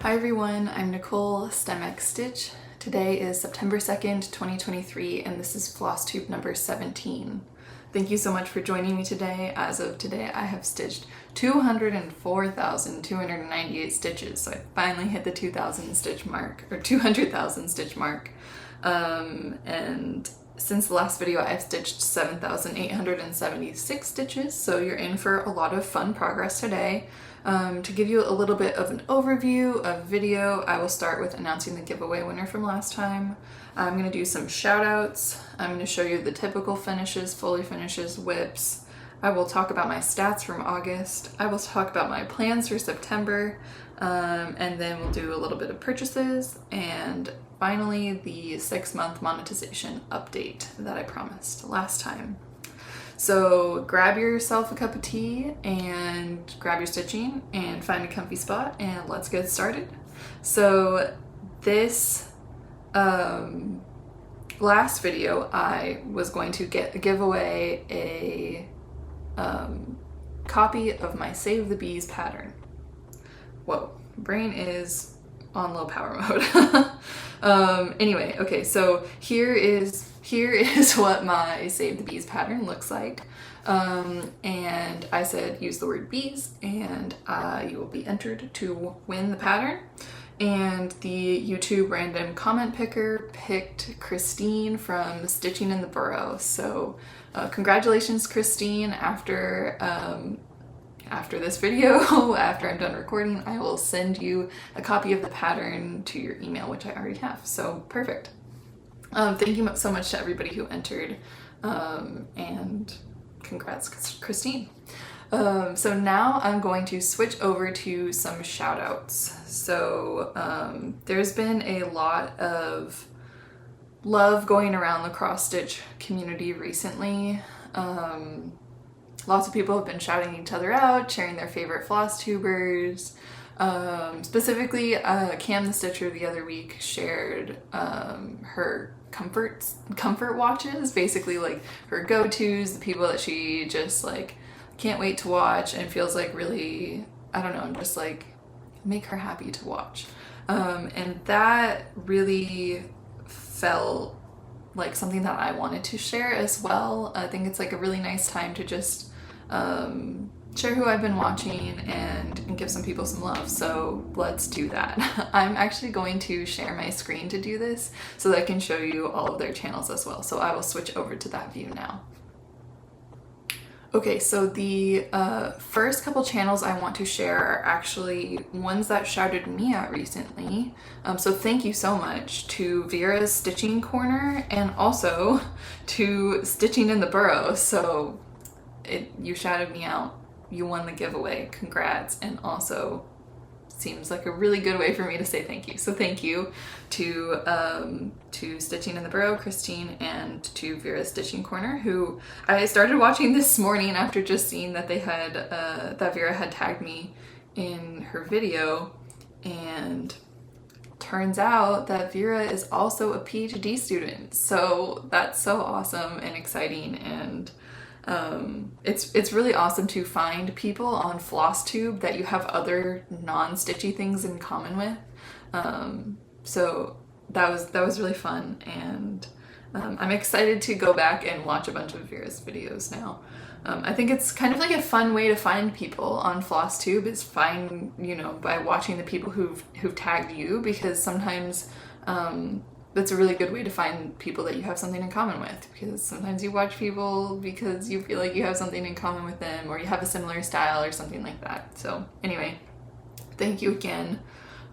Hi everyone, I'm Nicole, STEM xstitch. Today is September 2nd, 2023, and this is FlossTube number 17. Thank you so much for joining me today. As of today, I have stitched 204,298 stitches, so I finally hit the 2,000 stitch mark, or 200,000 stitch mark. And since the last video, I've stitched 7,876 stitches, so you're in for a lot of fun progress today. To give you a little bit of an overview of video, I will start with announcing the giveaway winner from last time. I'm going to do some shout outs. I'm going to show you the typical finishes, fully finishes, whips. I will talk about my stats from August. I will talk about my plans for September, and then we'll do a little bit of purchases, and finally the 6-month monetization update that I promised last time. So grab yourself a cup of tea and grab your stitching and find a comfy spot and let's get started. So this last video I was going to give away a copy of my Save the Bees pattern. Whoa, brain is on low power mode. Anyway, okay, so here is what my Save the Bees pattern looks like. And I said use the word bees and you will be entered to win the pattern. And the YouTube random comment picker picked Christine from Stitching in the Burrow. So congratulations, Christine. After this video, after I'm done recording, I will send you a copy of the pattern to your email, which I already have. So perfect. Thank you so much to everybody who entered, and congrats, Christine. So now I'm going to switch over to some shout outs. So there's been a lot of love going around the cross-stitch community recently. Lots of people have been shouting each other out, sharing their favorite FlossTubers. Specifically, Cam the Stitcher the other week shared her comfort watches, basically like her go-tos, the people that she just like can't wait to watch and feels like really, I don't know, just like make her happy to watch. And that really felt like something that I wanted to share as well. I think it's like a really nice time to just share who I've been watching and give some people some love. So let's do that. I'm actually going to share my screen to do this so that I can show you all of their channels as well. So I will switch over to that view now. Okay, so the first couple channels I want to share are actually ones that shouted me out recently. So thank you so much to Vera's Stitching Corner and also to Stitching in the Burrow. So you shouted me out. You won the giveaway. Congrats. And also seems like a really good way for me to say thank you. So thank you to Stitching in the Burrow, Christine, and to Vera's Stitching Corner, who I started watching this morning after just seeing that they had that Vera had tagged me in her video, and turns out that Vera is also a PhD student. So that's so awesome and exciting, and it's really awesome to find people on FlossTube that you have other non-stitchy things in common with. So that was really fun, and I'm excited to go back and watch a bunch of Vera's videos now. I think it's kind of like a fun way to find people on FlossTube is by watching the people who've tagged you, because sometimes that's a really good way to find people that you have something in common with, because sometimes you watch people because you feel like you have something in common with them or you have a similar style or something like that. So anyway, thank you again.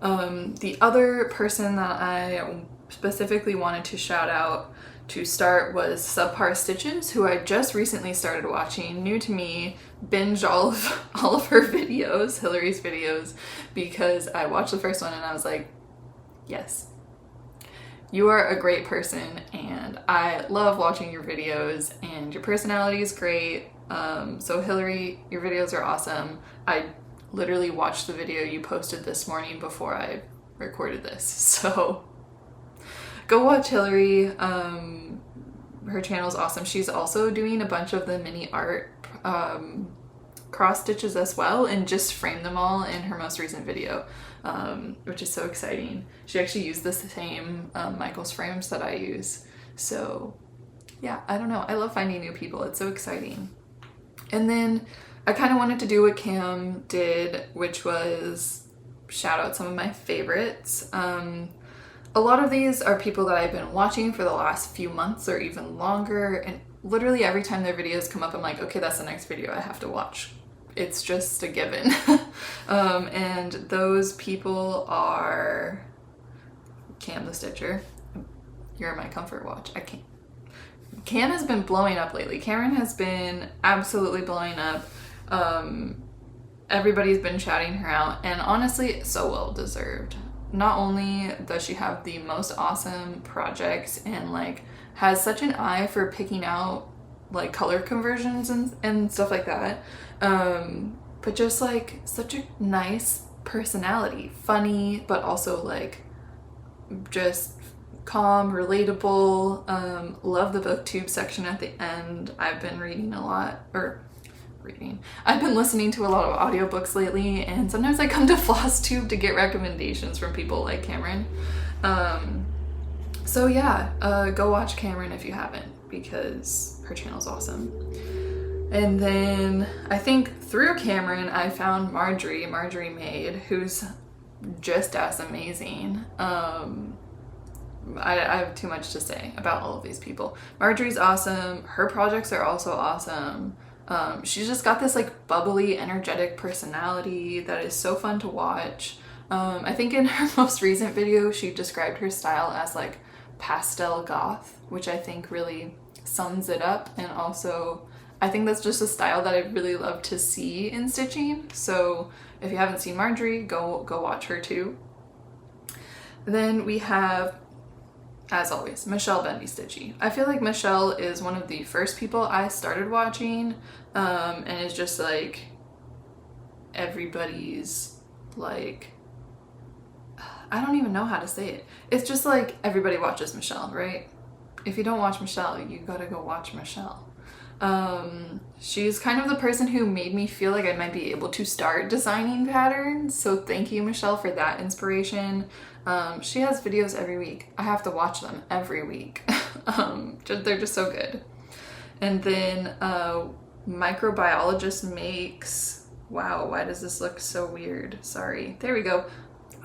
The other person that I specifically wanted to shout out to start was Subpar Stitches, who I just recently started watching, new to me, binge all of her videos, Hillary's videos, because I watched the first one and I was like, yes. You are a great person and I love watching your videos and your personality is great. So Hillary, your videos are awesome. I literally watched the video you posted this morning before I recorded this. So go watch Hillary. Her channel is awesome. She's also doing a bunch of the mini art cross stitches as well and just framed them all in her most recent video, which is so exciting. She actually used the same Michael's frames that I use. So yeah, I don't know. I love finding new people. It's so exciting. And then I kind of wanted to do what Cam did, which was shout out some of my favorites. A lot of these are people that I've been watching for the last few months or even longer, and literally every time their videos come up, I'm like, okay, that's the next video I have to watch. It's just a given. And those people are Cam the Stitcher. You're my comfort watch. I can't. Cam has been blowing up lately. Cameron has been absolutely blowing up. Everybody's been shouting her out, and honestly, so well deserved. Not only does she have the most awesome projects and like has such an eye for picking out like color conversions and stuff like that, but just like such a nice personality, funny, but also like just calm, relatable. Love the booktube section at the end. I've been reading a lot, I've been listening to a lot of audiobooks lately, and sometimes I come to Flosstube to get recommendations from people like Cameron. So yeah, go watch Cameron if you haven't, because her channel's awesome. And then I think through Cameron I found Marjorie Maid, who's just as amazing. I have too much to say about all of these people. Marjorie's awesome. Her projects are also awesome. She's just got this like bubbly, energetic personality that is so fun to watch. I think in her most recent video, she described her style as like pastel goth, which I think really sums it up. And also, I think that's just a style that I really love to see in stitching. So if you haven't seen Marjorie, go watch her too. Then we have, as always, Michelle Benby Stitchy. I feel like Michelle is one of the first people I started watching, and it's just like everybody's like, I don't even know how to say it. It's just like everybody watches Michelle, right? If you don't watch Michelle, you gotta go watch Michelle. She's kind of the person who made me feel like I might be able to start designing patterns, so thank you, Michelle, for that inspiration. She has videos every week. I have to watch them every week. They're just so good. And then Microbiologist Makes, wow, why does this look so weird? Sorry, there we go.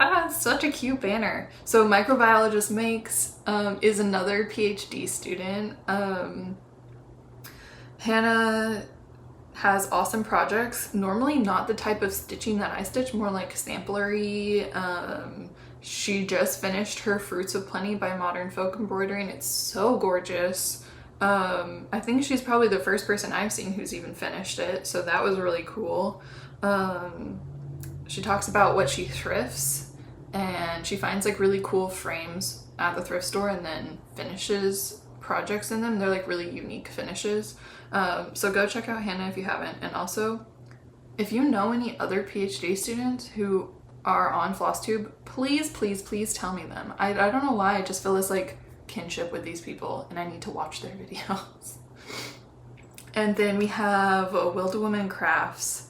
Ah, such a cute banner. So Microbiologist Makes is another PhD student. Hannah has awesome projects, normally not the type of stitching that I stitch, more like samplery. She just finished her Fruits of Plenty by Modern Folk Embroidery, and it's so gorgeous. I think she's probably the first person I've seen who's even finished it, so that was really cool. She talks about what she thrifts, and she finds like really cool frames at the thrift store and then finishes projects in them. They're like really unique finishes. So go check out Hannah if you haven't. And also, if you know any other PhD students who are on FlossTube, please tell me them. I don't know why, I just feel this like kinship with these people and I need to watch their videos. And then we have Will to Woman Crafts,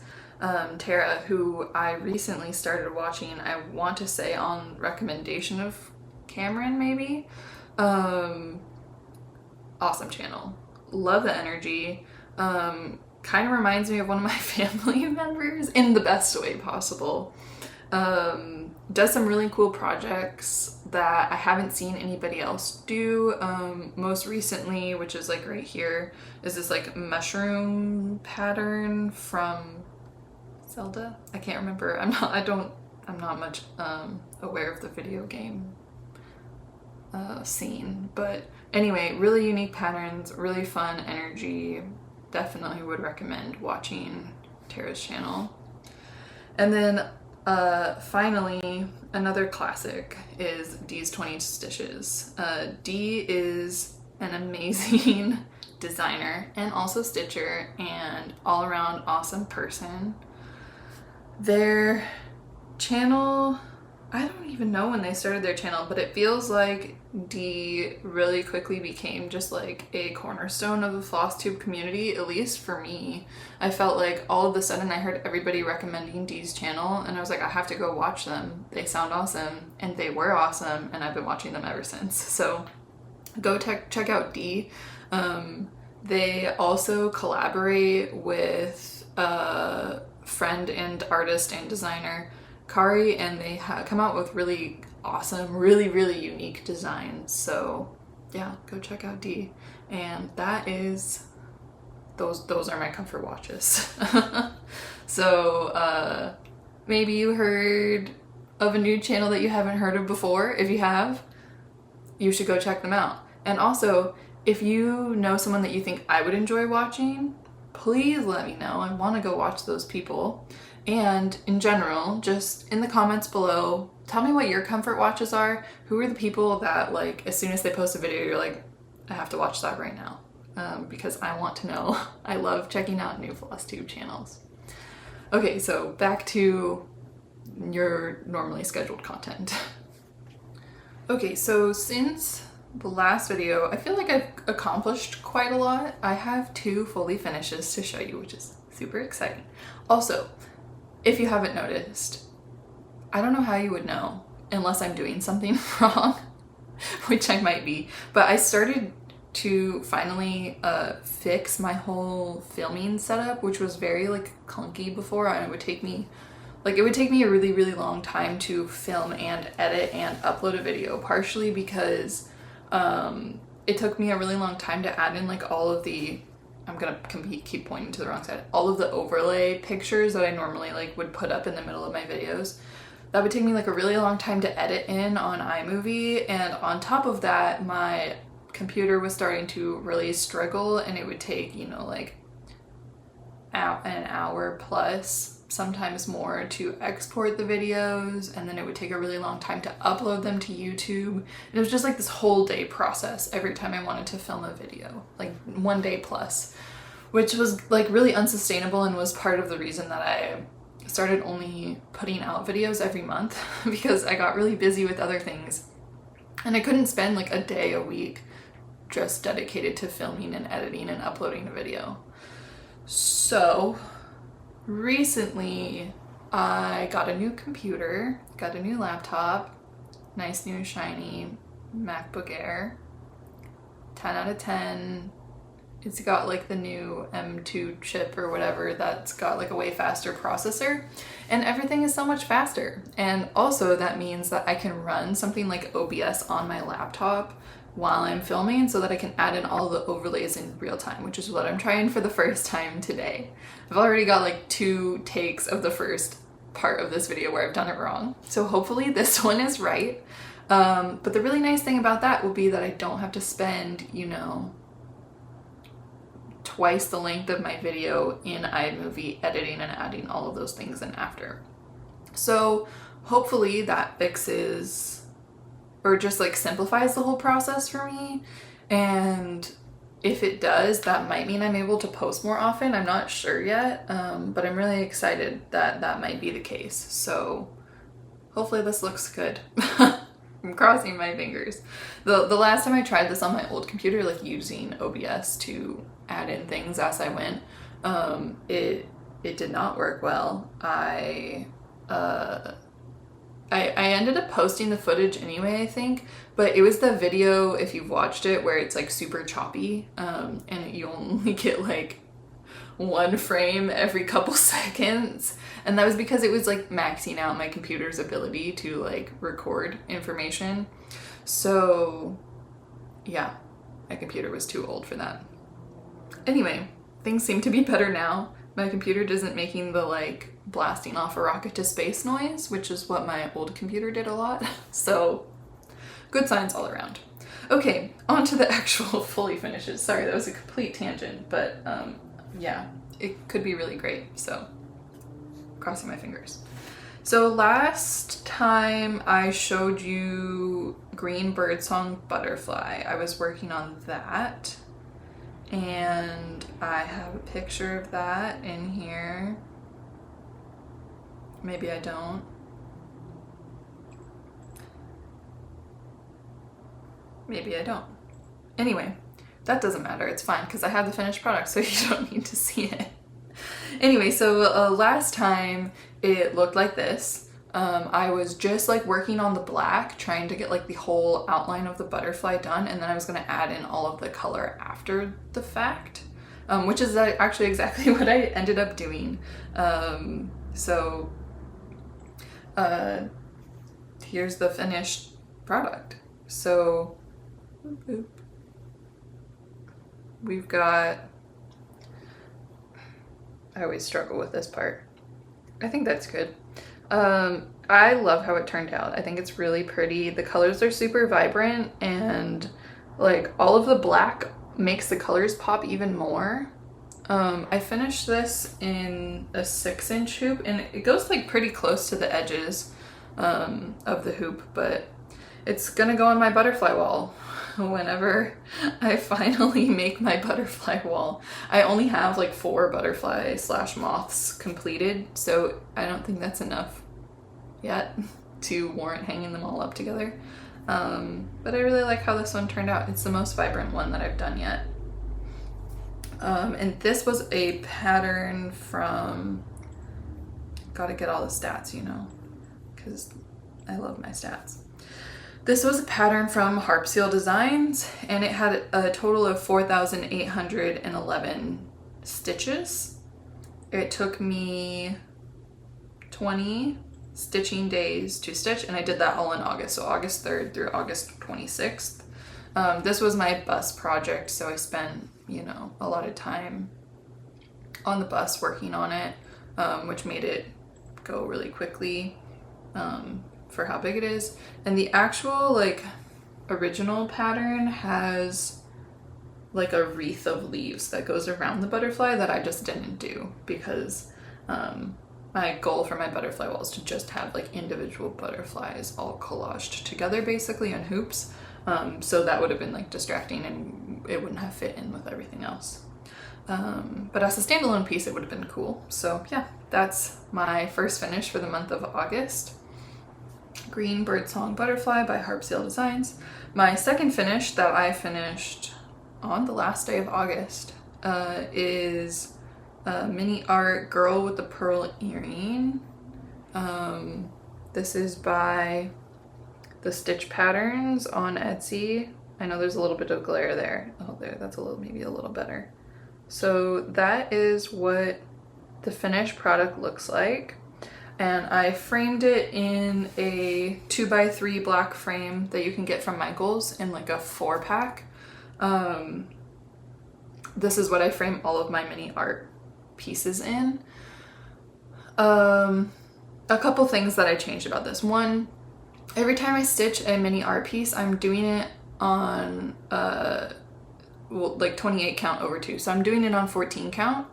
Tara, who I recently started watching, I want to say on recommendation of Cameron maybe. Awesome channel. Love the energy. Kind of reminds me of one of my family members in the best way possible. Does some really cool projects that I haven't seen anybody else do. Most recently, which is like right here, is this like mushroom pattern from Zelda. I can't remember. I'm not much aware of the video game scene, but anyway, really unique patterns, really fun energy. Definitely would recommend watching Tara's channel. And then finally, another classic is Dee's 20 Stitches. Dee is an amazing designer and also stitcher and all around awesome person. Their channel I don't even know when they started their channel, but it feels like Dee really quickly became just like a cornerstone of the FlossTube community, at least for me. I felt like all of a sudden I heard everybody recommending Dee's channel, and I was like, I have to go watch them. They sound awesome, and they were awesome, and I've been watching them ever since. So go check out Dee. They also collaborate with a friend and artist and designer, Kari, and they come out with really awesome, really unique designs. So yeah, go check out Dee. And that is, those are my comfort watches. So maybe you heard of a new channel that you haven't heard of before. If you have, you should go check them out. And also, if you know someone that you think I would enjoy watching, please let me know. I want to go watch those people. And in general, just in the comments below, tell me what your comfort watches are. Who are the people that, like, as soon as they post a video, you're like, I have to watch that right now. Because I want to know. I love checking out new FlossTube channels. Okay, so back to your normally scheduled content. Okay, so since the last video, I feel like I've accomplished quite a lot. I have 2 fully finishes to show you, which is super exciting. Also, if you haven't noticed, I don't know how you would know unless I'm doing something wrong, which I might be, but I started to finally fix my whole filming setup, which was very like clunky before, and it would take me a really long time to film and edit and upload a video, partially because it took me a really long time to add in like all of the, I'm gonna keep pointing to the wrong side, all of the overlay pictures that I normally like would put up in the middle of my videos. That would take me like a really long time to edit in on iMovie, and on top of that, my computer was starting to really struggle, and it would take, you know, like an hour plus, sometimes more, to export the videos, and then it would take a really long time to upload them to YouTube. And it was just like this whole day process every time I wanted to film a video, like 1 day plus, which was like really unsustainable and was part of the reason that I started only putting out videos every month because I got really busy with other things and I couldn't spend like a day a week just dedicated to filming and editing and uploading a video. So recently I got a new computer, got a new laptop, nice new shiny MacBook Air, 10 out of 10. It's got like the new M2 chip or whatever that's got like a way faster processor, and everything is so much faster. And also that means that I can run something like OBS on my laptop while I'm filming so that I can add in all the overlays in real time, which is what I'm trying for the first time today. I've already got like 2 takes of the first part of this video where I've done it wrong. So hopefully this one is right. But the really nice thing about that will be that I don't have to spend, you know, twice the length of my video in iMovie editing and adding all of those things in after. So hopefully that fixes or just like simplifies the whole process for me. And if it does, that might mean I'm able to post more often. I'm not sure yet, but I'm really excited that that might be the case. So hopefully this looks good. I'm crossing my fingers. The last time I tried this on my old computer, like using OBS to add in things as I went, it did not work well. I ended up posting the footage anyway, I think, but it was the video, if you've watched it, where it's like super choppy, and you only get like 1 frame every couple seconds. And that was because it was like maxing out my computer's ability to like record information. So yeah, my computer was too old for that. Anyway, things seem to be better now. My computer isn't making the like blasting off a rocket to space noise, which is what my old computer did a lot. So good signs all around. Okay, on to the actual fully finishes. Sorry, that was a complete tangent, but yeah, it could be really great. So crossing my fingers. So last time I showed you Green Birdsong Butterfly. I was working on that, and I have a picture of that in here. Maybe I don't. maybe I don't. Anyway, that doesn't matter, it's fine, because I have the finished product, so you don't need to see it. Anyway, so last time it looked like this. I was just like working on the black, trying to get like the whole outline of the butterfly done, and then I was going to add in all of the color after the fact, which is actually exactly what I ended up doing. Here's the finished product. So we've got, I always struggle with this part. I think that's good. I love how it turned out. I think it's really pretty. The colors are super vibrant, and like all of the black makes the colors pop even more. I finished this in a 6-inch hoop, and it goes like pretty close to the edges of the hoop, but it's gonna go on my butterfly wall whenever I finally make my butterfly wall. I only have like 4 butterfly / moths completed, so I don't think that's enough yet to warrant hanging them all up together. But I really like how this one turned out. It's the most vibrant one that I've done yet. And this was a pattern from, gotta get all the stats, you know, because I love my stats. This was a pattern from Harp Designs, and it had a total of 4,811 stitches. It took me 20 stitching days to stitch, and I did that all in August, so August 3rd through August 26th. This was my bus project, so I spent, you know, a lot of time on the bus working on it, which made it go really quickly for how big it is. And the actual like original pattern has like a wreath of leaves that goes around the butterfly that I just didn't do, because my goal for my butterfly wall is to just have like individual butterflies all collaged together basically in hoops. So that would have been like distracting, and it wouldn't have fit in with everything else. But as a standalone piece, it would have been cool. So yeah, that's my first finish for the month of August. Green Birdsong Butterfly by Harp Designs. My second finish that I finished on the last day of August is Mini Art Girl with the Pearl Earring. This is by TheStitchPatterns on Etsy. I know there's a little bit of glare there. Oh, there, that's maybe a little better. So that is what the finished product looks like. And I framed it in a 2x3 black frame that you can get from Michael's in like a 4-pack. This is what I frame all of my mini art pieces in. A couple things that I changed about this. One, every time I stitch a mini art piece, I'm doing it on like 28 count over 2. So I'm doing it on 14 count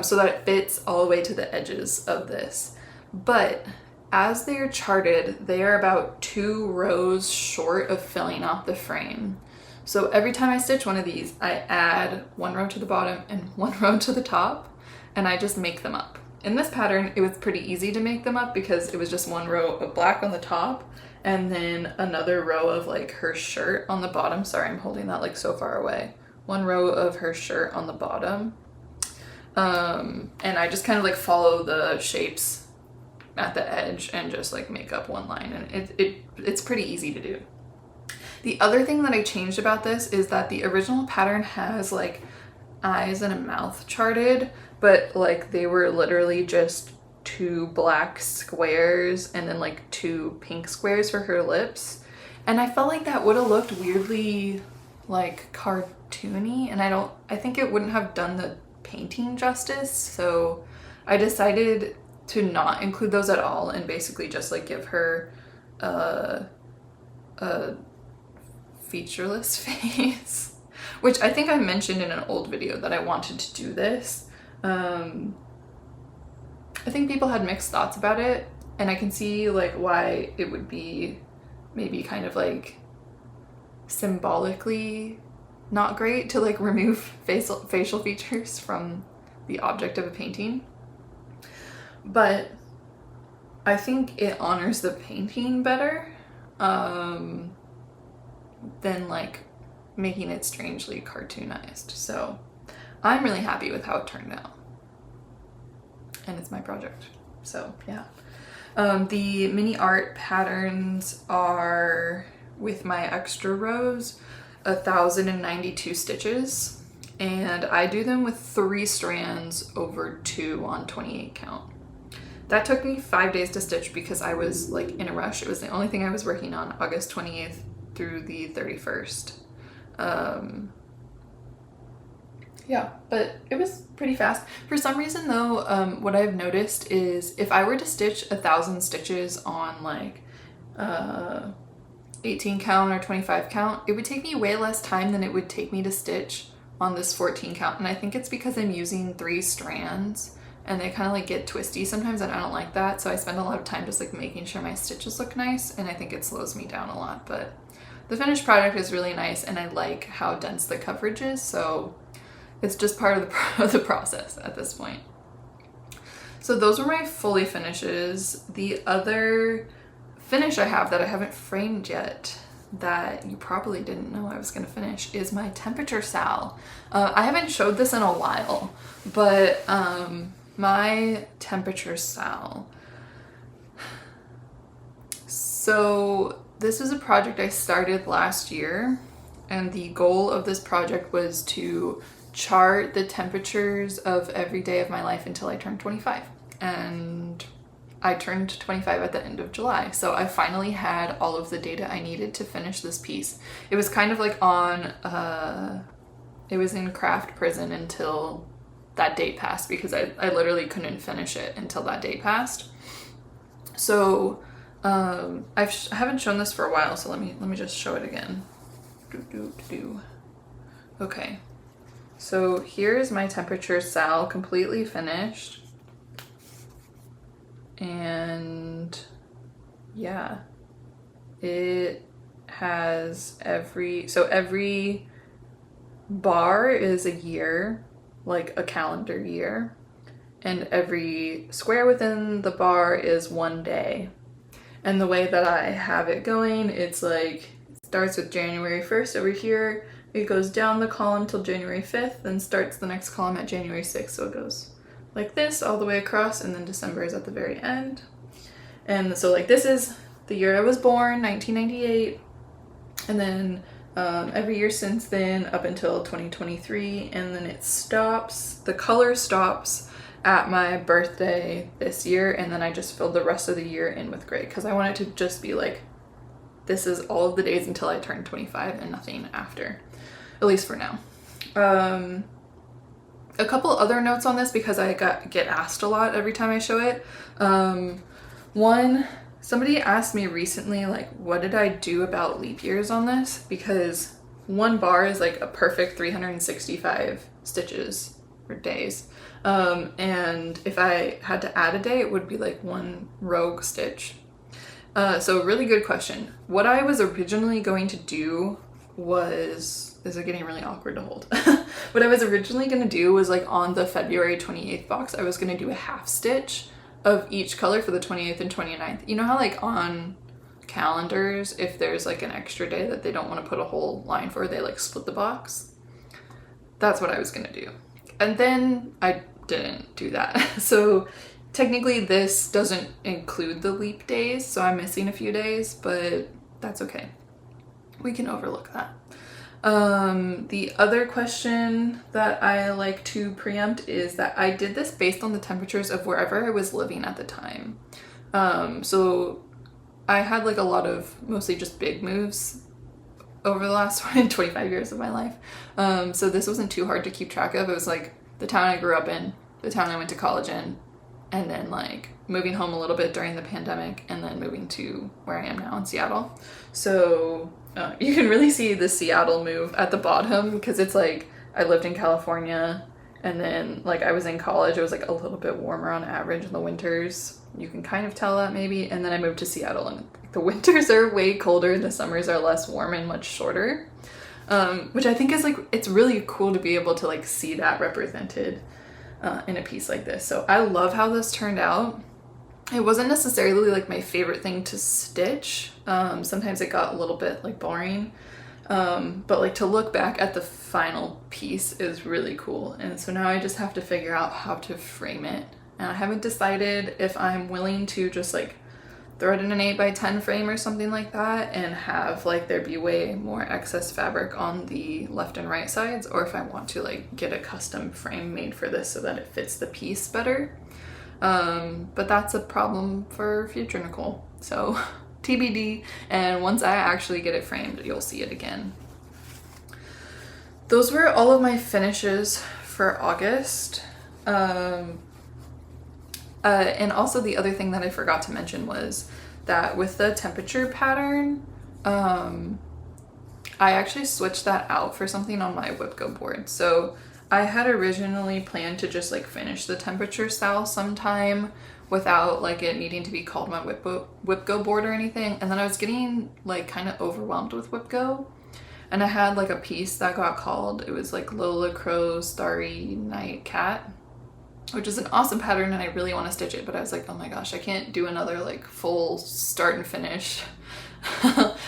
so that it fits all the way to the edges of this. But as they are charted, they are about 2 rows short of filling out the frame. So every time I stitch one of these, I add 1 row to the bottom and 1 row to the top, and I just make them up. In this pattern, it was pretty easy to make them up because it was just 1 row of black on the top and then another row of like her shirt on the bottom. Sorry, I'm holding that like so far away. 1 row of her shirt on the bottom. And I just kind of like follow the shapes at the edge and just like make up 1 line, and it's pretty easy to do. The other thing that I changed about this is that the original pattern has like eyes and a mouth charted, but like they were literally just 2 black squares and then like 2 pink squares for her lips, and I felt like that would have looked weirdly like cartoony, and I think it wouldn't have done the painting justice, so I decided to not include those at all and basically just like give her a featureless face, which I think I mentioned in an old video that I wanted to do this. I think people had mixed thoughts about it, and I can see like why it would be maybe kind of like symbolically not great to like remove facial features from the object of a painting. But I think it honors the painting better. than like making it strangely cartoonized. So I'm really happy with how it turned out. And it's my project. So yeah. The mini art patterns are, with my extra rows, 1,092 stitches. And I do them with 3 strands over 2 on 28 count. That took me 5 days to stitch because I was like in a rush. It was the only thing I was working on, August 28th through the 31st. Yeah, but it was pretty fast. For some reason though, what I've noticed is if I were to stitch 1,000 stitches on like 18 count or 25 count, it would take me way less time than it would take me to stitch on this 14 count. And I think it's because I'm using 3 strands and they kind of like get twisty sometimes, and I don't like that. So I spend a lot of time just like making sure my stitches look nice, and I think it slows me down a lot. But the finished product is really nice, and I like how dense the coverage is. So it's just part of the process at this point. So those were my fully finishes. The other finish I have that I haven't framed yet, that you probably didn't know I was gonna finish, is my temperature sal. I haven't showed this in a while, but my temperature sal. So this is a project I started last year, and the goal of this project was to chart the temperatures of every day of my life until I turned 25. And I turned 25 at the end of July. So I finally had all of the data I needed to finish this piece. It was kind of like on, it was in craft prison until that date passed, because I literally couldn't finish it until that date passed. So I haven't shown this for a while, so let me just show it again. Okay. So here's my temperature sal completely finished. And yeah, it has every bar is a year, like a calendar year, and every square within the bar is 1 day. And the way that I have it going, it's like, it starts with January 1st over here, it goes down the column till January 5th, then starts the next column at January 6th, so it goes like this all the way across, and then December is at the very end. And so like this is the year I was born, 1998, and then every year since then up until 2023, and then it stops, the color stops at my birthday this year, and then I just filled the rest of the year in with gray because I wanted to just be like, this is all of the days until I turn 25 and nothing after, at least for now. A couple other notes on this because I get asked a lot every time I show it. One, somebody asked me recently, like, what did I do about leap years on this? Because 1 bar is like a perfect 365 stitches or days. And if I had to add a day, it would be like 1 rogue stitch. So really good question. What I was originally going to do was, this is getting really awkward to hold. What I was originally going to do was like on the February 28th box, I was going to do a half stitch of each color for the 28th and 29th. You know how like on calendars, if there's like an extra day that they don't want to put a whole line for, they like split the box? That's what I was going to do. And then I didn't do that. So technically this doesn't include the leap days, so I'm missing a few days, but that's okay. We can overlook that. The other question that I like to preempt is that I did this based on the temperatures of wherever I was living at the time. So I had like a lot of mostly just big moves over the last 25 years of my life. So this wasn't too hard to keep track of. It was like the town I grew up in, the town I went to college in, and then like moving home a little bit during the pandemic, and then moving to where I am now in Seattle. So you can really see the Seattle move at the bottom because it's like I lived in California, and then like I was in college, it was like a little bit warmer on average in the winters. You can kind of tell that maybe. And then I moved to Seattle, and the winters are way colder and the summers are less warm and much shorter, which I think is like, it's really cool to be able to like see that represented in a piece like this. So I love how this turned out. It wasn't necessarily like my favorite thing to stitch. Sometimes it got a little bit like boring, But like to look back at the final piece is really cool. And so now I just have to figure out how to frame it. And I haven't decided if I'm willing to just like throw it in an 8x10 frame or something like that and have like there be way more excess fabric on the left and right sides, or if I want to like get a custom frame made for this so that it fits the piece better. But that's a problem for future Nicole. So TBD, and once I actually get it framed, you'll see it again. Those were all of my finishes for August. And also the other thing that I forgot to mention was that with the temperature pattern, I actually switched that out for something on my whipco board. So I had originally planned to just like finish the temperature style sometime without like it needing to be called my whipco board or anything. And then I was getting like kind of overwhelmed with whipco. And I had like a piece that got called, it was like Lola Crow's Starry Night Cat, which is an awesome pattern and I really want to stitch it, but I was like, oh my gosh, I can't do another like full start and finish.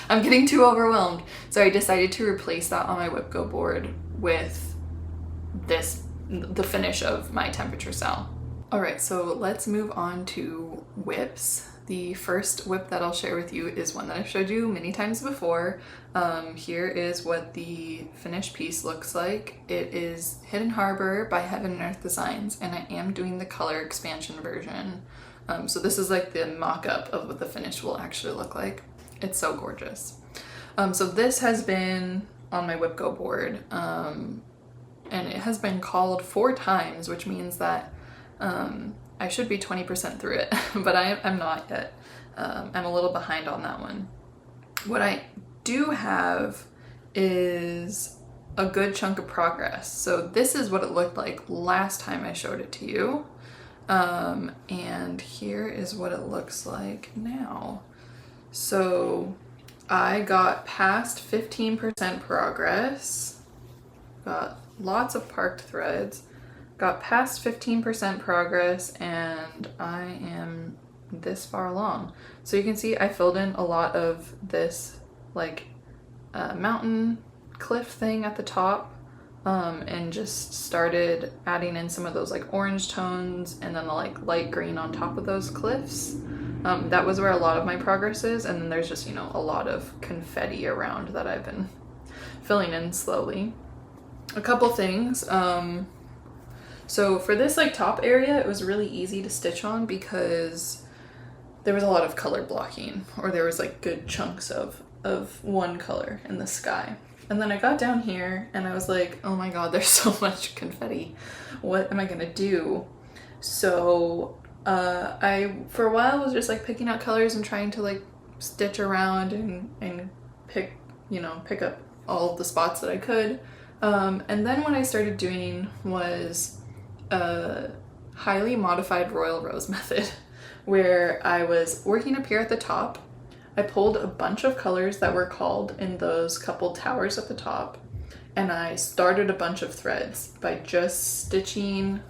I'm getting too overwhelmed. So I decided to replace that on my whipco board with the finish of my temperature cell. All right, so let's move on to whips. The first whip that I'll share with you is one that I've showed you many times before. Here is what the finished piece looks like. It is Hidden Harbor by Heaven and Earth Designs, and I am doing the color expansion version. So this is like the mock-up of what the finish will actually look like. It's so gorgeous. So this has been on my whipco board, and it has been called 4 times, which means that I should be 20% through it, but I'm not yet. I'm a little behind on that one. What I do have is a good chunk of progress. So this is what it looked like last time I showed it to you. And here is what it looks like now. So I got past 15% progress, got lots of parked threads, got past 15% progress, and I am this far along. So you can see I filled in a lot of this like mountain cliff thing at the top, and just started adding in some of those like orange tones and then the like light green on top of those cliffs. That was where a lot of my progress is, and then there's just, you know, a lot of confetti around that I've been filling in slowly. A couple things. So for this like top area, it was really easy to stitch on because there was a lot of color blocking, or there was like good chunks of one color in the sky. And then I got down here and I was like, oh my god, there's so much confetti. What am I gonna do? So I, for a while, was just like picking out colors and trying to like stitch around and pick up all the spots that I could. And then what I started doing was a highly modified Royal Rose method, where I was working up here at the top. I pulled a bunch of colors that were called in those couple towers at the top, and I started a bunch of threads by just stitching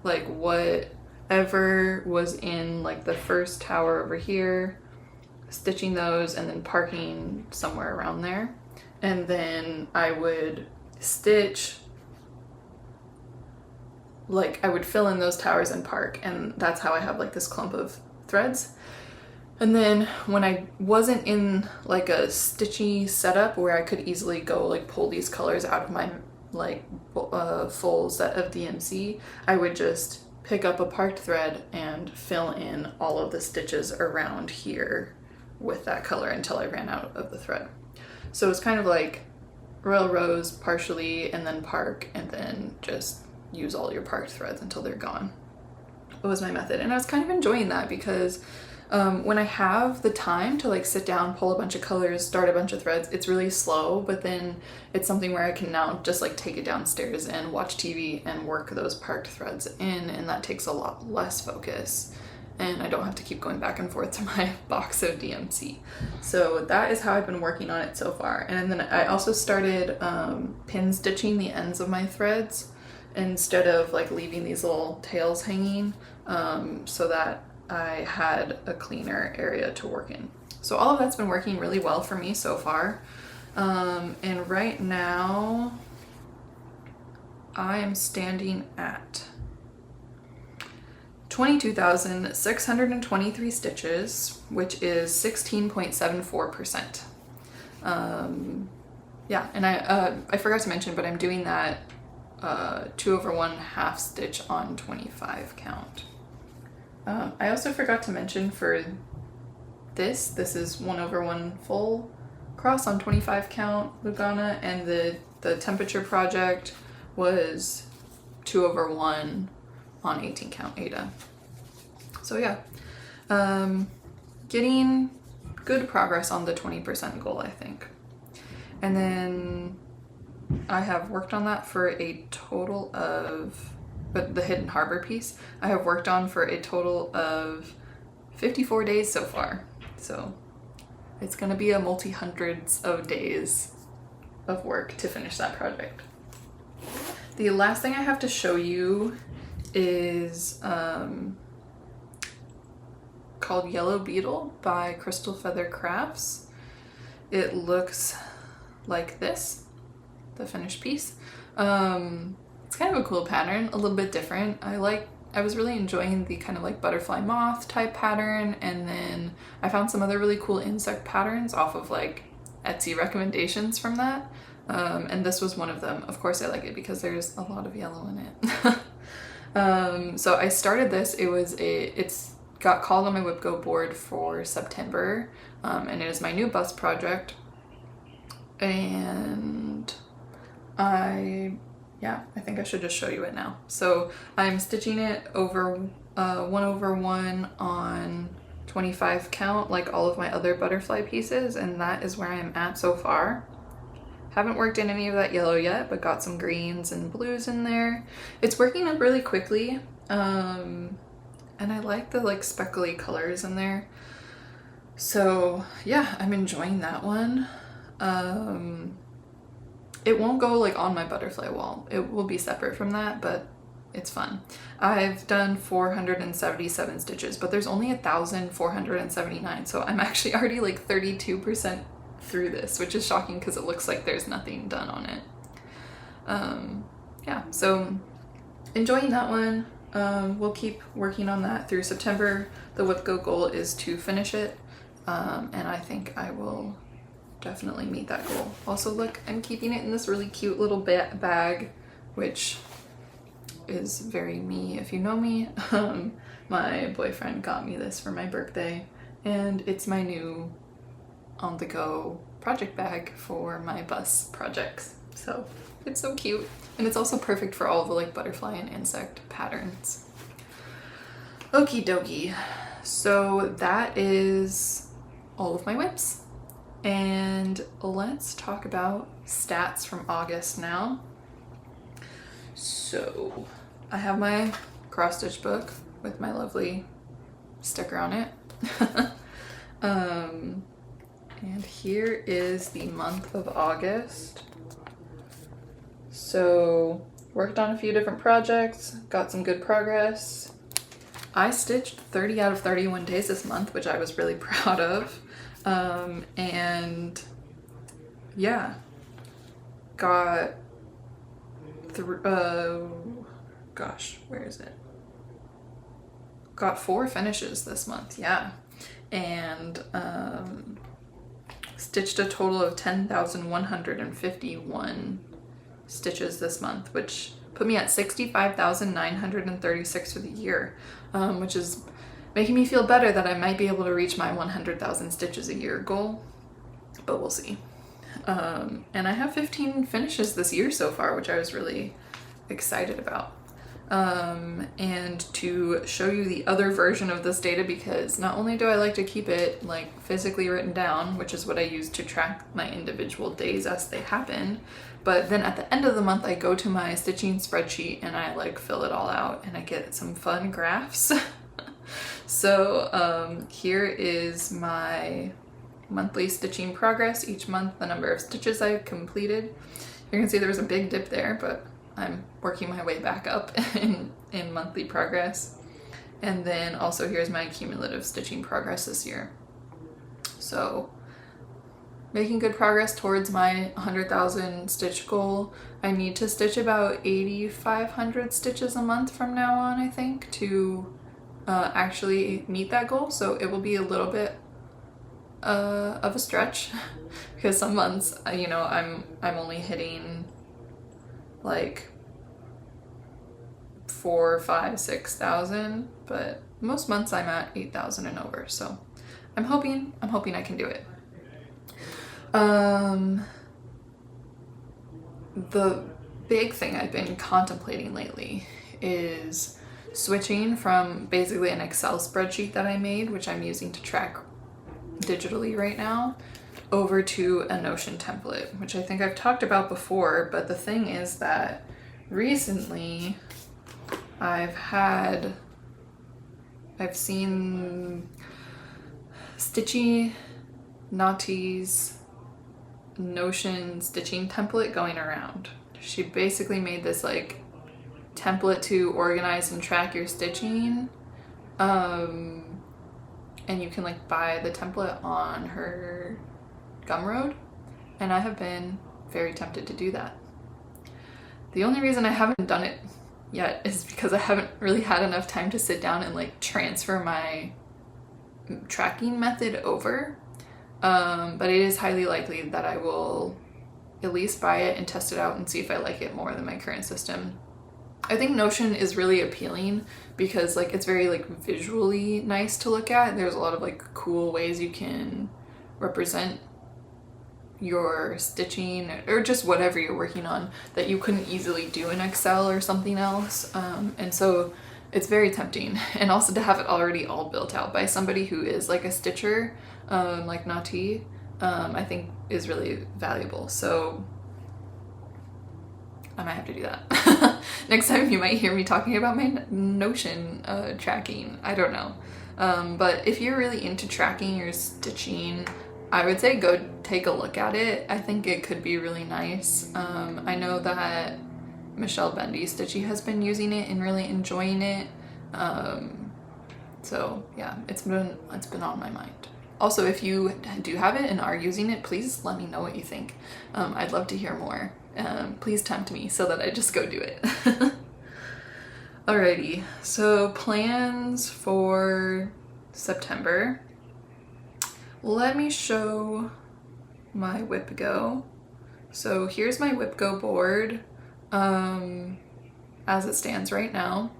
like whatever was in like the first tower over here, stitching those and then parking somewhere around there. And then I would stitch, like I would fill in those towers and park, and that's how I have like this clump of threads. And then when I wasn't in like a stitchy setup where I could easily go like pull these colors out of my like full set of DMC, I would just pick up a parked thread and fill in all of the stitches around here with that color until I ran out of the thread. So it's kind of like Royal Rose partially, and then park, and then just use all your parked threads until they're gone. It was my method, and I was kind of enjoying that because when I have the time to like sit down, pull a bunch of colors, start a bunch of threads, it's really slow, but then it's something where I can now just like take it downstairs and watch TV and work those parked threads in, and that takes a lot less focus, and I don't have to keep going back and forth to my box of DMC. So that is how I've been working on it so far. And then I also started pin stitching the ends of my threads instead of like leaving these little tails hanging, so that I had a cleaner area to work in. So all of that's been working really well for me so far. And right now I am standing at 22,623 stitches, which is 16.74%. Yeah, and I forgot to mention, but I'm doing that 2/1 half stitch on 25 count. I also forgot to mention for this is 1/1 full cross on 25 count Lugana, and the temperature project was 2/1 on 18 count Ada. So yeah, getting good progress on the 20% goal, I think. And then I have worked on that for a total of, but the hidden harbor piece, I have worked on for a total of 54 days so far. So it's gonna be a multi-hundreds of days of work to finish that project. The last thing I have to show you is called Yellow Beetle by Crystal Feather Crafts. It looks like this, the finished piece. It's kind of a cool pattern, a little bit different. I was really enjoying the kind of like butterfly moth type pattern, and then I found some other really cool insect patterns off of like Etsy recommendations from that. And this was one of them. Of course I like it because there's a lot of yellow in it. So I started this, it's got called on my WhipGo board for September, and it is my new bust project. And I think I should just show you it now. So I'm stitching it over 1/1 on 25 count, like all of my other butterfly pieces, and that is where I am at so far. Haven't worked in any of that yellow yet, but got some greens and blues in there. It's working up really quickly, and I like the like speckly colors in there. So yeah, I'm enjoying that one. It won't go like on my butterfly wall. It will be separate from that, but it's fun. I've done 477 stitches, but there's only 1,479, so I'm actually already like 32% through this, which is shocking because it looks like there's nothing done on it. Yeah, so enjoying that one. We'll keep working on that through September. The WhipGo goal is to finish it, and I think I will definitely meet that goal. Also, look, I'm keeping it in this really cute little bag, which is very me if you know me. My boyfriend got me this for my birthday, and it's my new on-the-go project bag for my bus projects. So it's so cute, and it's also perfect for all the like butterfly and insect patterns. Okie dokie. So that is all of my whips. And let's talk about stats from August now. So I have my cross stitch book with my lovely sticker on it. And here is the month of August. So worked on a few different projects, got some good progress. I stitched 30 out of 31 days this month, which I was really proud of. And yeah, got where is it? Got 4 finishes this month, yeah. And stitched a total of 10,151 stitches this month, which put me at 65,936 for the year, which is making me feel better that I might be able to reach my 100,000 stitches a year goal, but we'll see. And I have 15 finishes this year so far, which I was really excited about. And to show you the other version of this data, because not only do I like to keep it like physically written down, which is what I use to track my individual days as they happen, but then at the end of the month I go to my stitching spreadsheet and I like fill it all out and I get some fun graphs. So here is my monthly stitching progress each month, the number of stitches I've completed. You can see there was a big dip there, but I'm working my way back up in monthly progress. And then also here's my cumulative stitching progress this year. So making good progress towards my 100,000 stitch goal. I need to stitch about 8,500 stitches a month from now on, I think, to actually meet that goal. So it will be a little bit of a stretch because some months, you know, I'm only hitting like 4, 5, 6,000, but most months I'm at 8,000 and over. So I'm hoping I can do it. The big thing I've been contemplating lately is switching from basically an Excel spreadsheet that I made, which I'm using to track digitally right now, over to a Notion template, which I think I've talked about before. But the thing is that recently I've seen Stitchy Naughty's Notion stitching template going around. She basically made this like template to organize and track your stitching, and you can like buy the template on her Gumroad, and I have been very tempted to do that. The only reason I haven't done it yet is because I haven't really had enough time to sit down and like transfer my tracking method over. But it is highly likely that I will at least buy it and test it out and see if I like it more than my current system. I think Notion is really appealing because like it's very like visually nice to look at. There's a lot of like cool ways you can represent your stitching or just whatever you're working on that you couldn't easily do in Excel or something else. And so it's very tempting, and also to have it already all built out by somebody who is like a stitcher, like Nati, I think is really valuable. So I might have to do that. Next time you might hear me talking about my Notion tracking. I don't know. But if you're really into tracking your stitching, I would say go take a look at it. I think it could be really nice. I know that Michelle Bendy Stitchy has been using it and really enjoying it. So yeah, it's been on my mind. Also, if you do have it and are using it, please let me know what you think. I'd love to hear more. Please tempt me so that I just go do it. Alrighty, so plans for September. Let me show my Whip Go. So here's my Whip Go board as it stands right now.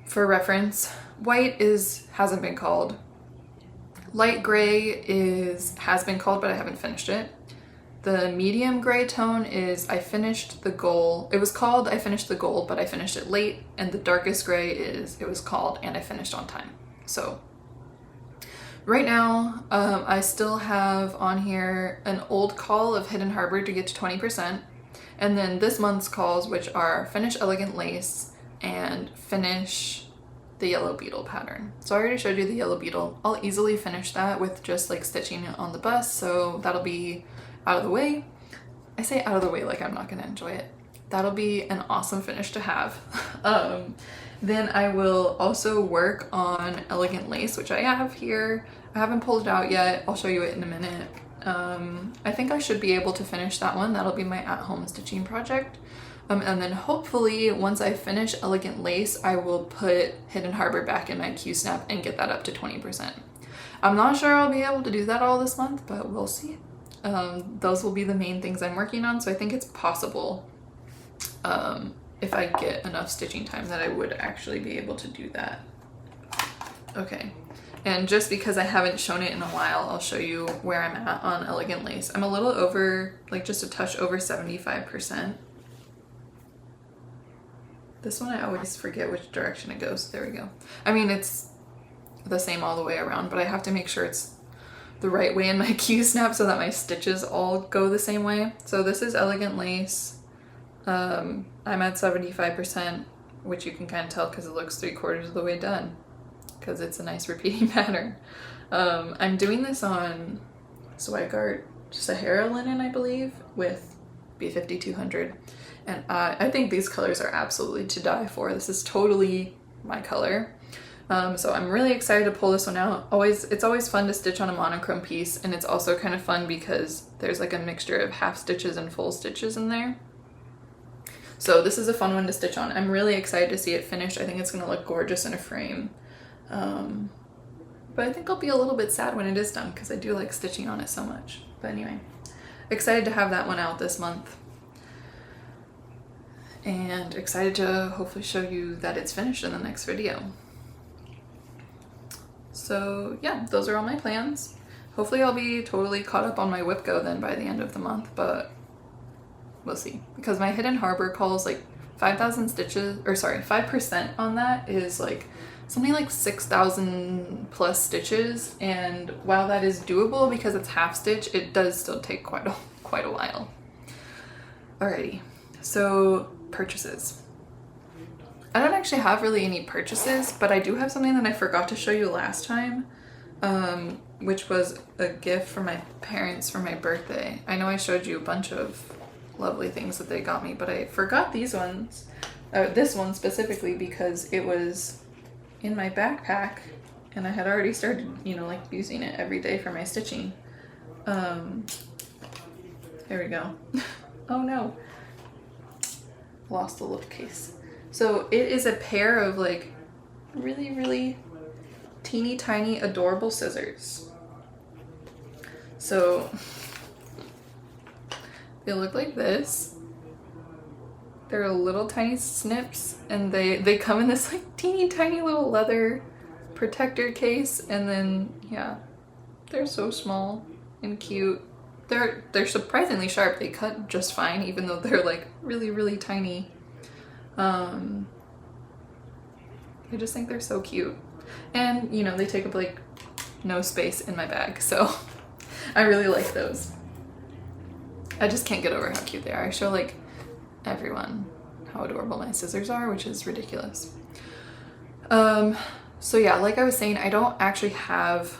For reference, white hasn't been called. Light gray has been called, but I haven't finished it. The medium gray tone is I finished the goal. It was called I finished the goal, but I finished it late. And the darkest gray is it was called and I finished on time. So right now, I still have on here an old call of Hidden Harbor to get to 20%. And then this month's calls, which are Finish Elegant Lace and Finish the Yellow Beetle pattern. So I already showed you the Yellow Beetle. I'll easily finish that with just like stitching it on the bus. So that'll be out of the way. I say out of the way like I'm not gonna enjoy it. That'll be an awesome finish to have. Then I will also work on Elegant Lace, which I have here. I haven't pulled it out yet. I'll show you it in a minute. I think I should be able to finish that one. That'll be my at-home stitching project. And then hopefully once I finish Elegant Lace, I will put Hidden Harbor back in my Q-snap and get that up to 20%. I'm not sure I'll be able to do that all this month, but we'll see. Those will be the main things I'm working on, so I think it's possible if I get enough stitching time that I would actually be able to do that. Okay, and just because I haven't shown it in a while, I'll show you where I'm at on Elegant Lace. I'm a little over, like just a touch over 75%. This one I always forget which direction it goes. There we go. I mean, it's the same all the way around, but I have to make sure it's the right way in my Q-snap so that my stitches all go the same way. So this is Elegant Lace. I'm at 75%, which you can kind of tell because it looks 3/4 of the way done because it's a nice repeating pattern. I'm doing this on Swagart Sahara linen, I believe, with B5200. And I think these colors are absolutely to die for. This is totally my color. So I'm really excited to pull this one out. It's always fun to stitch on a monochrome piece, and it's also kind of fun because there's like a mixture of half stitches and full stitches in there. So this is a fun one to stitch on. I'm really excited to see it finished. I think it's gonna look gorgeous in a frame. But I think I'll be a little bit sad when it is done because I do like stitching on it so much. But anyway, excited to have that one out this month. And excited to hopefully show you that it's finished in the next video. So yeah, those are all my plans. Hopefully I'll be totally caught up on my whip go then by the end of the month, but we'll see. Because my hidden harbor calls like 5,000 stitches, or sorry, 5% on that is like something like 6,000 plus stitches. And while that is doable because it's half stitch, it does still take quite a while. Alrighty, so purchases. I don't actually have really any purchases, but I do have something that I forgot to show you last time, which was a gift from my parents for my birthday. I know I showed you a bunch of lovely things that they got me, but I forgot these ones, this one specifically because it was in my backpack and I had already started, you know, like using it every day for my stitching. There we go. Oh no, lost the little case. So it is a pair of like really teeny tiny adorable scissors. So they look like this. They're little tiny snips and they come in this like teeny tiny little leather protector case, and then yeah, they're so small and cute. They're surprisingly sharp. They cut just fine even though they're like really tiny. I just think they're so cute, and you know, they take up like no space in my bag, so I really like those. I just can't get over how cute they are. I show like everyone how adorable my scissors are, which is ridiculous. So yeah, like I was saying, I don't actually have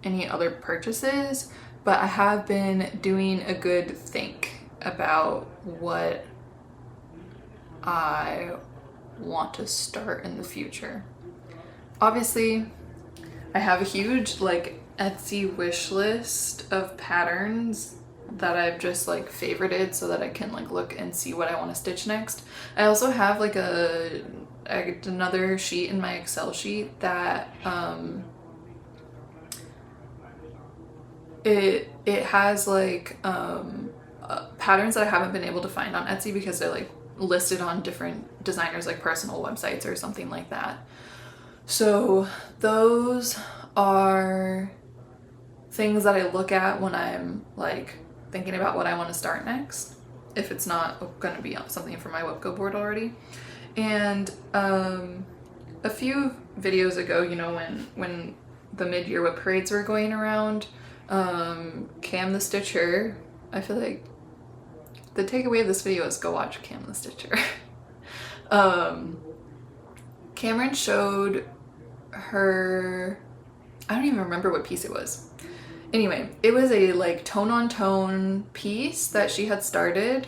any other purchases, but I have been doing a good think about what I want to start in the future. Obviously, I have a huge like Etsy wish list of patterns that I've just like favorited so that I can like look and see what I want to stitch next. I also have like another sheet in my Excel sheet that it has like patterns that I haven't been able to find on Etsy because they're like listed on different designers like personal websites or something like that. So those are things that I look at when I'm like thinking about what I want to start next, if it's not going to be something for my Webco board already. And a few videos ago, you know, when the mid-year whip parades were going around, Cam the Stitcher, I feel like the takeaway of this video is go watch Cam the Stitcher. Cameron showed her, I don't even remember what piece it was. Anyway, it was a like tone on tone piece that she had started,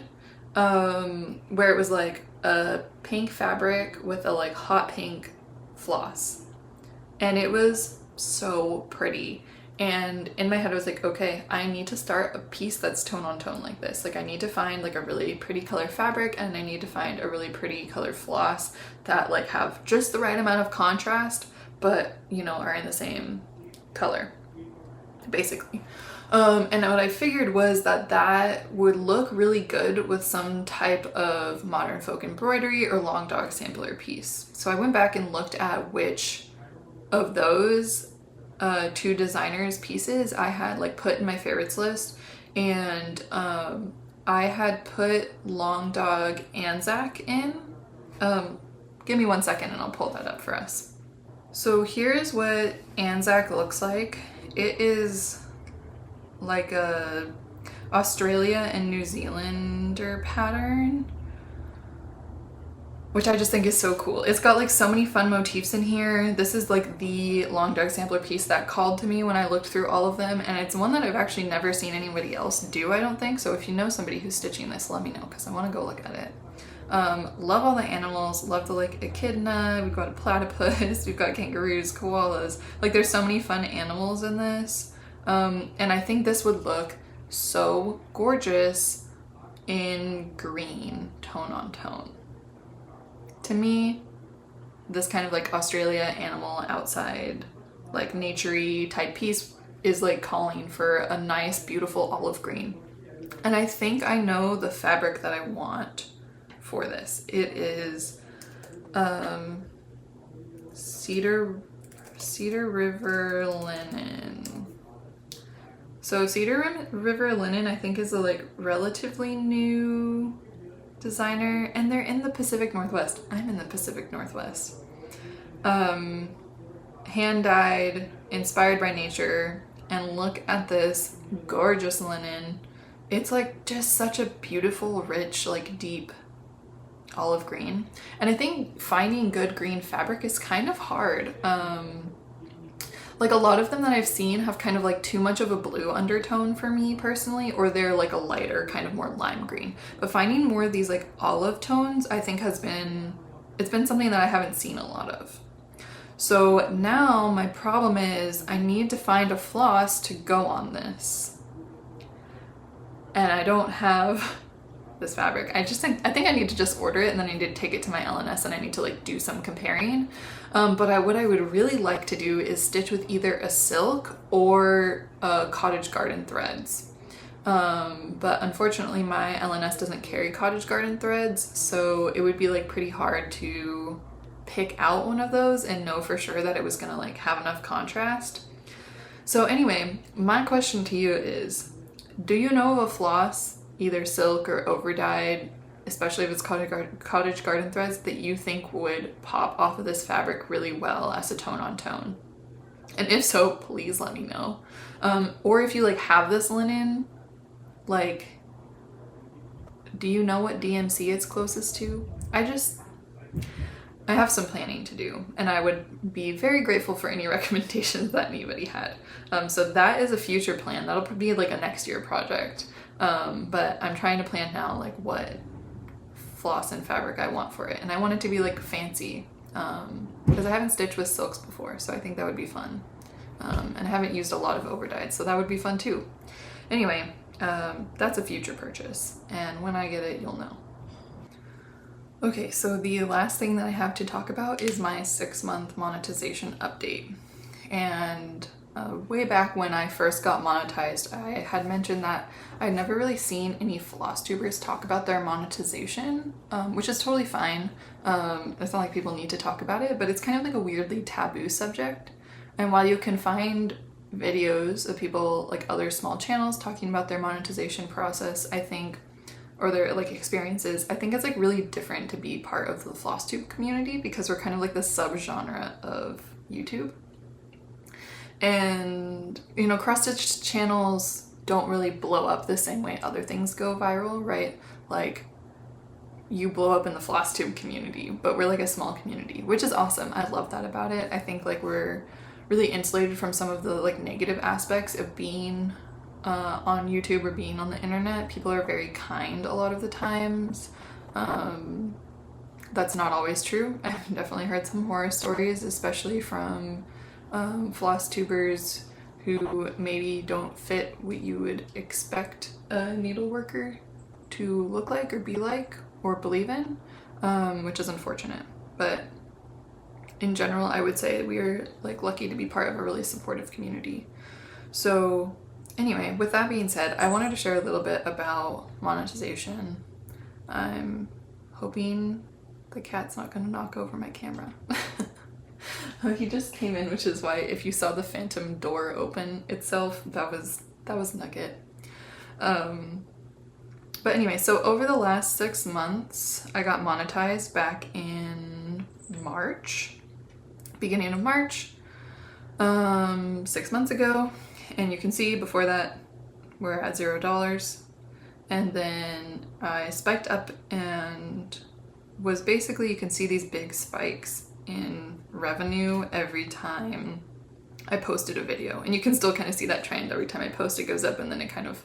where it was like a pink fabric with a like hot pink floss, and it was so pretty. And in my head I was like, okay, I need to start a piece that's tone on tone like this. Like I need to find like a really pretty color fabric, and I need to find a really pretty color floss that like have just the right amount of contrast, but you know, are in the same color, basically. And what I figured was that would look really good with some type of modern folk embroidery or long dog sampler piece. So I went back and looked at which of those two designers' pieces I had like put in my favorites list, and I had put Long Dog Anzac in. Give me 1 second and I'll pull that up for us. So here's what Anzac looks like. It is like a Australia and New Zealander pattern, which I just think is so cool. It's got like so many fun motifs in here. This is like the Long Dog sampler piece that called to me when I looked through all of them, and it's one that I've actually never seen anybody else do, I don't think. So if you know somebody who's stitching this, let me know because I want to go look at it. Love all the animals, love the like echidna, we've got a platypus, we've got kangaroos, koalas. Like there's so many fun animals in this. And I think this would look so gorgeous in green, tone on tone. To me, this kind of like Australia animal outside, like nature-y type piece is like calling for a nice, beautiful olive green. And I think I know the fabric that I want for this. It is Cedar River linen. So Cedar River linen I think is a like relatively new designer, and they're in the Pacific Northwest. I'm in the Pacific Northwest. Hand dyed, inspired by nature, and look at this gorgeous linen. It's like just such a beautiful, rich, like deep olive green. And I think finding good green fabric is kind of hard. Like a lot of them that I've seen have kind of like too much of a blue undertone for me personally, or they're like a lighter, kind of more lime green. But finding more of these like olive tones, I think it's been something that I haven't seen a lot of. So now my problem is I need to find a floss to go on this. And I don't have this fabric. I think I need to just order it, and then I need to take it to my LNS and I need to like do some comparing. But what I would really like to do is stitch with either a silk or cottage garden threads. But unfortunately my LNS doesn't carry cottage garden threads, so it would be like pretty hard to pick out one of those and know for sure that it was gonna like have enough contrast. So anyway, my question to you is, do you know of a floss, either silk or overdyed, especially if it's cottage garden threads, that you think would pop off of this fabric really well as a tone on tone? And if so, please let me know. Or if you like have this linen, like, do you know what DMC it's closest to? I have some planning to do, and I would be very grateful for any recommendations that anybody had. So that is a future plan. That'll be like a next year project. But I'm trying to plan now like what floss and fabric I want for it. And I want it to be like fancy, because I haven't stitched with silks before, so I think that would be fun. And I haven't used a lot of overdyed, so that would be fun too. Anyway, that's a future purchase, and when I get it, you'll know. Okay, so the last thing that I have to talk about is my 6-month monetization update. And way back when I first got monetized, I had mentioned that I'd never really seen any FlossTubers talk about their monetization, which is totally fine. It's not like people need to talk about it, but it's kind of like a weirdly taboo subject. And while you can find videos of people, like other small channels, talking about their monetization process, I think, or their like experiences, I think it's like really different to be part of the FlossTube community, because we're kind of like the subgenre of YouTube. And, you know, cross-stitch channels don't really blow up the same way other things go viral, right? Like, you blow up in the FlossTube community, but we're like a small community, which is awesome. I love that about it. I think like we're really insulated from some of the like negative aspects of being on YouTube or being on the internet. People are very kind a lot of the times. That's not always true. I've definitely heard some horror stories, especially from FlossTubers who maybe don't fit what you would expect a needle worker to look like or be like or believe in, which is unfortunate. But in general, I would say we are like lucky to be part of a really supportive community. So anyway, with that being said, I wanted to share a little bit about monetization. I'm hoping the cat's not going to knock over my camera. Oh, he just came in, which is why if you saw the phantom door open itself, that was Nugget. But anyway, so over the last 6 months, I got monetized back in March, beginning of March, 6 months ago. And you can see before that, we're at $0. And then I spiked up and was basically, you can see these big spikes in revenue every time I posted a video. And you can still kind of see that trend. Every time I post, it goes up, and then it kind of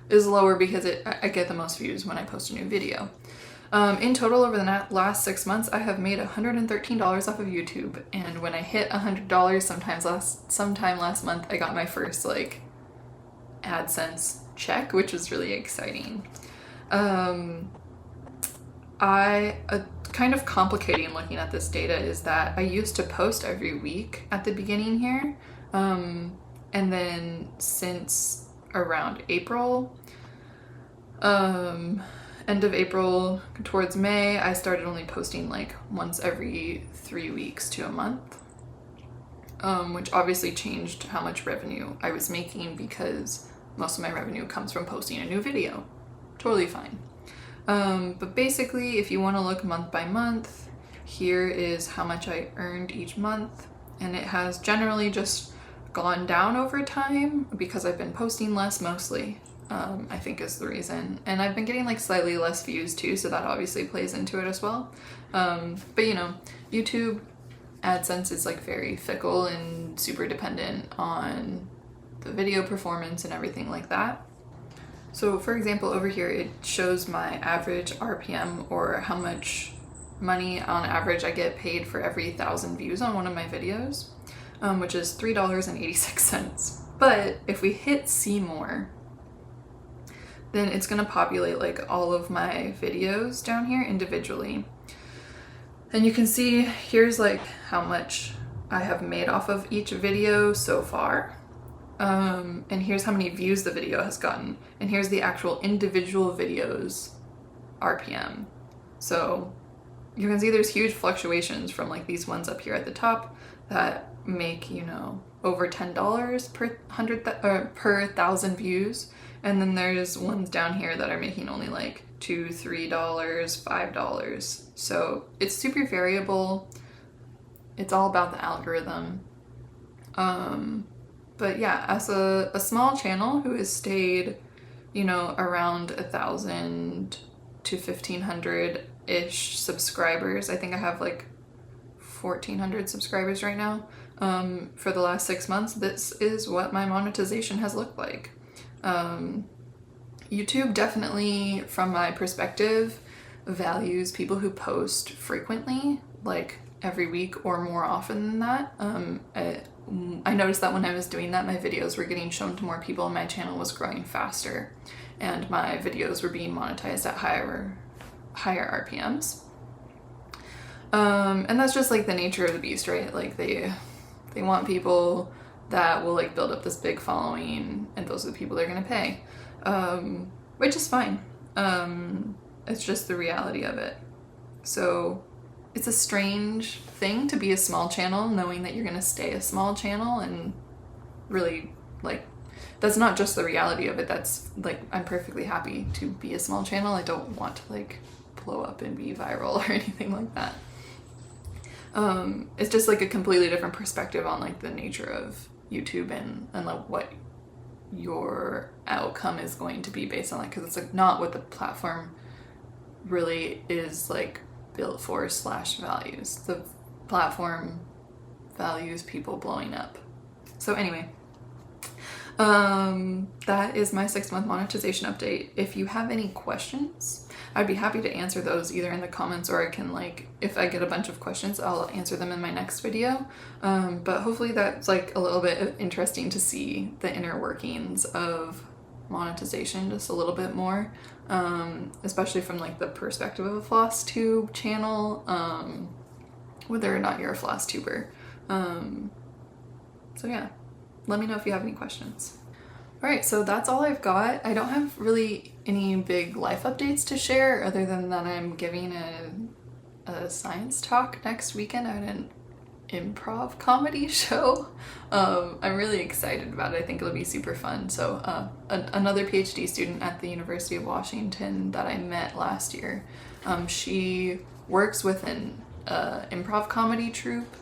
is lower because I get the most views when I post a new video. In total, over the last 6 months, I have made $113 off of YouTube, and when I hit $100, sometime last month, I got my first like AdSense check, which was really exciting. Kind of complicating looking at this data is that I used to post every week at the beginning here, and then since around April, end of April towards May, I started only posting like once every 3 weeks to a month, which obviously changed how much revenue I was making because most of my revenue comes from posting a new video. Totally fine. But basically, if you want to look month by month, here is how much I earned each month, and it has generally just gone down over time because I've been posting less mostly. I think is the reason. And I've been getting like slightly less views too, so that obviously plays into it as well. But you know, YouTube AdSense is like very fickle and super dependent on the video performance and everything like that. So for example, over here it shows my average RPM, or how much money on average I get paid for every 1,000 views on one of my videos, which is $3.86. But if we hit see more, then it's gonna populate like all of my videos down here individually. And you can see here's like how much I have made off of each video so far. And here's how many views the video has gotten. And here's the actual individual videos RPM. So you can see there's huge fluctuations from like these ones up here at the top that make, you know, over $10 per 1,000 views. And then there's ones down here that are making only like $2, $3, $5. So it's super variable. It's all about the algorithm. But yeah, as a small channel who has stayed, you know, around 1,000 to 1,500-ish subscribers, I think I have like 1,400 subscribers right now, for the last 6 months, this is what my monetization has looked like. YouTube definitely, from my perspective, values people who post frequently, like every week or more often than that. I noticed that when I was doing that, my videos were getting shown to more people and my channel was growing faster, and my videos were being monetized at higher RPMs. And that's just like the nature of the beast, right? Like they want people that will like build up this big following, and those are the people they're gonna pay, which is fine. It's just the reality of it. So it's a strange thing to be a small channel, knowing that you're gonna stay a small channel, and really like that's not just the reality of it. That's like, I'm perfectly happy to be a small channel. I don't want to like blow up and be viral or anything like that. It's just like a completely different perspective on like the nature of YouTube and like what your outcome is going to be based on, like, because it's like not what the platform really is like built for / values. The platform values people blowing up. So anyway, that is my 6-month monetization update. If you have any questions, I'd be happy to answer those either in the comments, or I can, like, if I get a bunch of questions, I'll answer them in my next video. But hopefully that's like a little bit interesting to see the inner workings of monetization just a little bit more, especially from like the perspective of a FlossTube channel, whether or not you're a FlossTuber. So yeah, let me know if you have any questions. All right, so that's all I've got. I don't have really any big life updates to share, other than that I'm giving a science talk next weekend at an improv comedy show. I'm really excited about it. I think it'll be super fun. So another PhD student at the University of Washington that I met last year, she works with an improv comedy troupe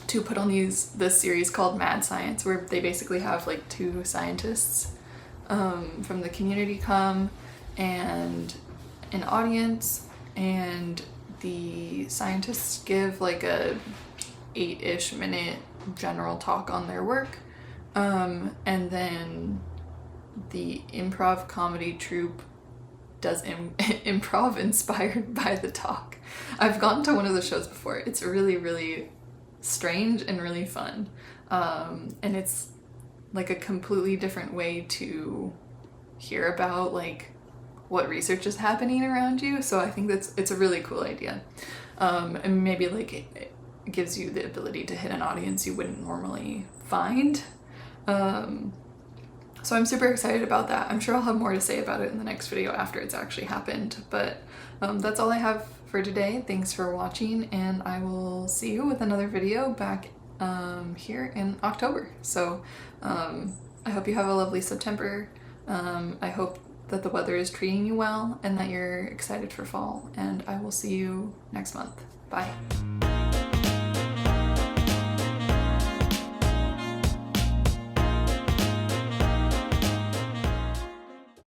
to put on this series called Mad Science, where they basically have like 2 scientists from the community come and an audience, and the scientists give like a 8-ish minute general talk on their work, and then the improv comedy troupe does improv inspired by the talk. I've gone to one of the shows before. It's really, really strange and really fun. And it's like a completely different way to hear about like what research is happening around you. So I think it's a really cool idea. And maybe like it gives you the ability to hit an audience you wouldn't normally find. So I'm super excited about that. I'm sure I'll have more to say about it in the next video after it's actually happened, but that's all I have for today. Thanks for watching, and I will see you with another video back here in October. So I hope you have a lovely September. I hope that the weather is treating you well and that you're excited for fall, and I will see you next month. Bye.